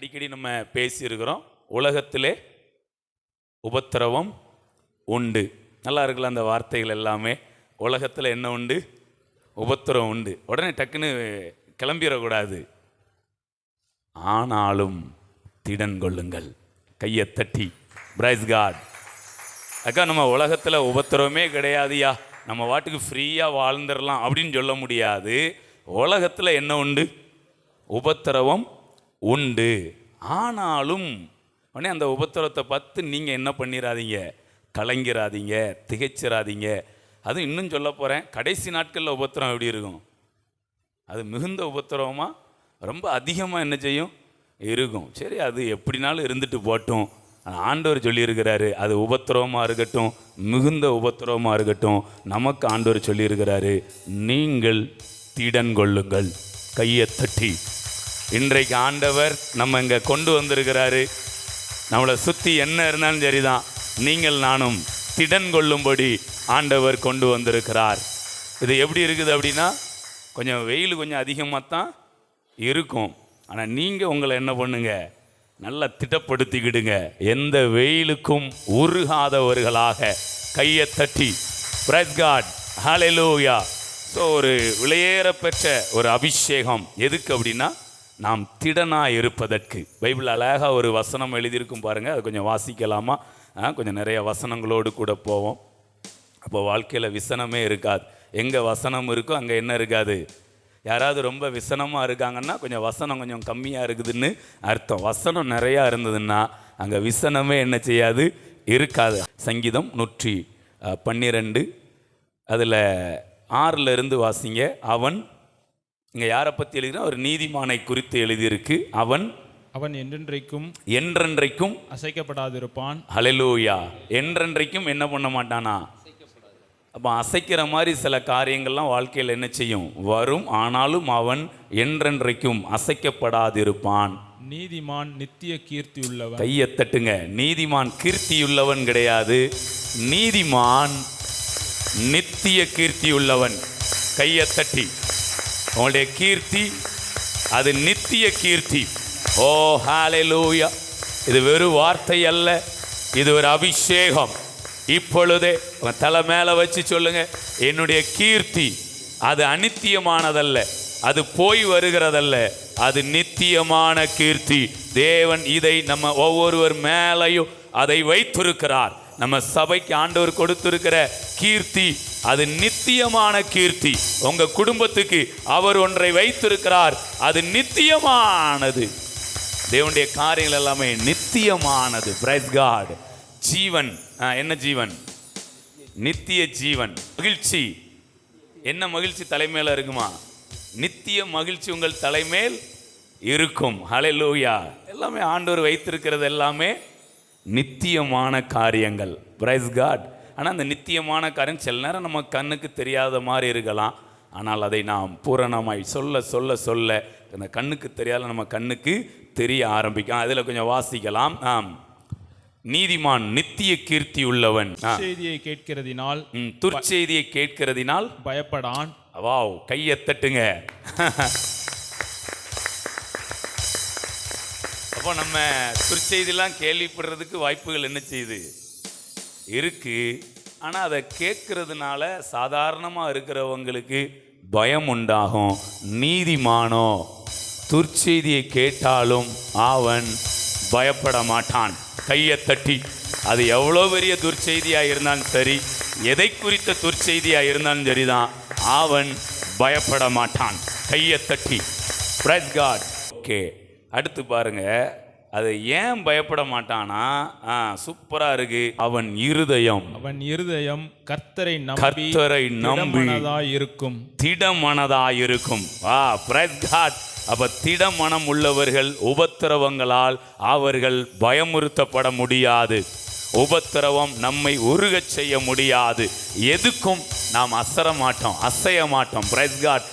அடிக்கடி நம்ம பேசியிருக்கிறோம். உலகத்திலே உபத்திரவம் உண்டு. நல்லா இருக்குல்ல அந்த வார்த்தைகள் எல்லாமே. உலகத்தில் என்ன உண்டு? உபத்திரவம் உண்டு. உடனே டக்குன்னு கிளம்பிடக்கூடாது. ஆனாலும் திடன் கொள்ளுங்கள். கையை தட்டி பிரைஸ் காட். அக்கா, நம்ம உலகத்தில் உபத்திரவமே கிடையாதுயா, நம்ம வாட்டுக்கு ஃப்ரீயாக வாழ்ந்துடலாம் அப்படின்னு சொல்ல முடியாது. உலகத்தில் என்ன உண்டு? உபத்திரவம் உண்டு. ஆனாலும் உடனே அந்த உபத்திரவத்தை பார்த்து நீங்கள் என்ன பண்ணிடாதீங்க, கலங்கிறாதீங்க, திகைச்சிடாதீங்க. அதுவும் இன்னும் சொல்ல போகிறேன், கடைசி நாட்களில் உபத்திரம் எப்படி இருக்கும்? அது மிகுந்த உபத்திரவமாக ரொம்ப அதிகமாக என்ன செய்யும்? இருக்கும். சரி, அது எப்படினாலும் இருந்துட்டு போட்டும். ஆண்டவர் சொல்லியிருக்கிறாரு, அது உபத்திரவமாக இருக்கட்டும், மிகுந்த உபத்திரவமாக இருக்கட்டும், நமக்கு ஆண்டவர் சொல்லியிருக்கிறாரு, நீங்கள் திடன் கொள்ளுங்கள். கையை தட்டி இன்றைக்கு ஆண்டவர் நம்ம இங்கே கொண்டு வந்திருக்கிறாரு. நம்மளை சுற்றி என்ன இருந்தாலும் சரிதான், நீங்கள் நானும் திடன் கொள்ளும்படி ஆண்டவர் கொண்டு வந்திருக்கிறார். இது எப்படி இருக்குது அப்படின்னா, கொஞ்சம் வெயில் கொஞ்சம் அதிகமாக தான் இருக்கும். ஆனால் நீங்கள் உங்களை என்ன பண்ணுங்க, நல்லா திட்டப்படுத்திக்கிடுங்க. எந்த வெயிலுக்கும் உருகாதவர்களாக கையை தட்டி பிரைஸ் காட், ஹல்லேலூயா. ஸோ ஒரு விலையேற பெற்ற ஒரு அபிஷேகம் எதுக்கு அப்படின்னா, நாம் திடனாக இருப்பதற்கு. பைபிள் அழகாக ஒரு வசனம் எழுதியிருக்கும் பாருங்கள், அது கொஞ்சம் வாசிக்கலாமா? கொஞ்சம் நிறைய வசனங்களோடு கூட போவோம். அப்போ வாழ்க்கையில் விசனமே இருக்காது. எங்கே வசனம் இருக்கோ அங்கே என்ன இருக்காது? யாராவது ரொம்ப விசனமாக இருக்காங்கன்னா கொஞ்சம் வசனம் கொஞ்சம் கம்மியாக இருக்குதுன்னு அர்த்தம். வசனம் நிறையா இருந்ததுன்னா அங்கே விசனமே என்ன செய்யாது? இருக்காது. சங்கீதம் 112 அதில் 6 வாசிங்க. அவன், இங்கே யாரை பற்றி எழுதினா, ஒரு நீதிமானை குறித்து எழுதியிருக்கு. அவன் என்றென்றைக்கும் அசைக்கப்படாதிருப்பான். ஹல்லேலூயா. என்றென்றைக்கும் என்ன பண்ண மாட்டானா? அப்போ அசைக்கிற மாதிரி சில காரியங்கள்லாம் வாழ்க்கையில் என்ன செய்யும்? வரும். ஆனாலும் அவன் என்றென்றைக்கும் அசைக்கப்படாதிருப்பான். நீதிமான் நித்திய கீர்த்தி உள்ளவன். கையை தட்டுங்க. நீதிமான் கீர்த்தியுள்ளவன் கிடையாது, நீதிமான் நித்திய கீர்த்தியுள்ளவன். கையை தட்டி உங்களுடைய கீர்த்தி அது நித்திய கீர்த்தி. ஓ ஹல்லேலூயா. இது வெறும் வார்த்தை அல்ல, இது ஒரு அபிஷேகம். இப்பொழுதே தலை மேலே வச்சு சொல்லுங்க, என்னுடைய கீர்த்தி அது அநித்தியமானதல்ல, அது போய் வருகிறதல்ல, அது நித்தியமான கீர்த்தி. தேவன் இதை நம்ம ஒவ்வொருவர் மேலையும் அதை வைத்திருக்கிறார். நம்ம சபைக்கு ஆண்டவர் கொடுத்திருக்கிற கீர்த்தி அது நித்தியமான கீர்த்தி. உங்க குடும்பத்துக்கு அவர் ஒன்றை வைத்திருக்கிறார், அது நித்தியமானது. தேவனுடைய காரியங்கள் எல்லாமே நித்தியமானது. Price God. ஜீவன், என்ன ஜீவன்? நித்திய ஜீவன். மகிழ்ச்சி, என்ன மகிழ்ச்சி தலைமையில இருக்குமா? நித்திய மகிழ்ச்சி உங்கள் தலைமேல் இருக்கும். ஹல்லேலூயா. எல்லாமே ஆண்டவர் வைத்திருக்கிறது எல்லாமே நித்தியமான காரியங்கள். Praise God. ஆனால் அந்த நித்தியமான காரியம் சில நேரம் நம்ம கண்ணுக்கு தெரியாத மாதிரி இருக்கலாம். ஆனால் அதை நாம் பூரணமாய் சொல்ல சொல்ல சொல்ல அந்த கண்ணுக்கு தெரியாத நம்ம கண்ணுக்கு தெரிய ஆரம்பிக்கும். அதில் கொஞ்சம் வாசிக்கலாம். நீதிமான் நித்திய கீர்த்தி உள்ளவன். செய்தியை கேட்கிறதினால், துர்ச்செய்தியை கேட்கிறதினால் பயப்படான். வாவ், கையை தட்டுங்க. அப்போ நம்ம துர்ச்செய்திலாம் கேள்விப்படுறதுக்கு வாய்ப்புகள் என்ன செய்யுது? இருக்கு. ஆனால் அதை கேட்கறதுனால சாதாரணமாக இருக்கிறவங்களுக்கு பயம் உண்டாகும். நீதிமானோ துர்ச்செய்தியை கேட்டாலும் அவன் பயப்பட மாட்டான். கையை தட்டி, அது எவ்வளோ பெரிய துர்ச்செய்தியாக இருந்தாலும் சரி, எதை குறித்த துர்ச்செய்தியாக இருந்தாலும் சரிதான், அவன் பயப்பட மாட்டான். கையை தட்டி பிரைஸ் காட். ஓகே, அடுத்து பாருங்க, அது ஏன் பயப்பட மாட்டானா? சூப்பராக இருக்கு. அவன் இருதயம் கர்த்தரை நம்பி இருக்கும், திடமனதாயிருக்கும். Price God. அப்ப திடமனம் உள்ளவர்கள் உபத்திரவங்களால் அவர்கள் பயமுறுத்தப்பட முடியாது. உபத்திரவம் நம்மை உருகச் செய்ய முடியாது. எதுக்கும் நாம் அசைய மாட்டோம். Praise God.